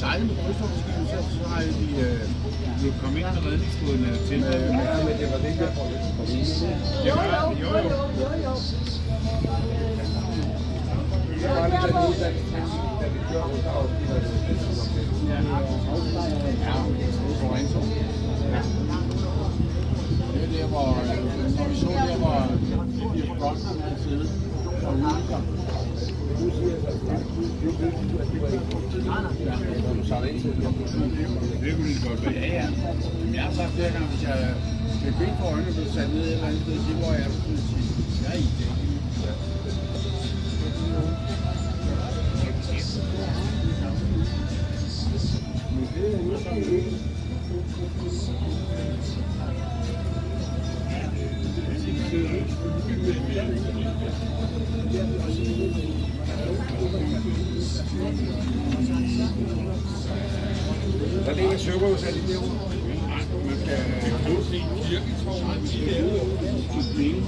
sejler med krydstogtskib, så har vi kommet ind med redningsbådene til. Men det var det, jeg får lidt på det. Jo. Det var lidt af det, da vi kørte ud af det er der, hvor når vi så der, hvor de fronterne er siddet og hylder. Det kunne det godt være. Ja. Jeg har sagt flere gange, hvis jeg med ben for øjnene blev sat ned et eller andet sted, hvor jeg er, så kunne jeg sige, jeg er i det. Der ligger Søborg sat i derovre. Man kan kun se kirketårnet, hvis det er ude til penge.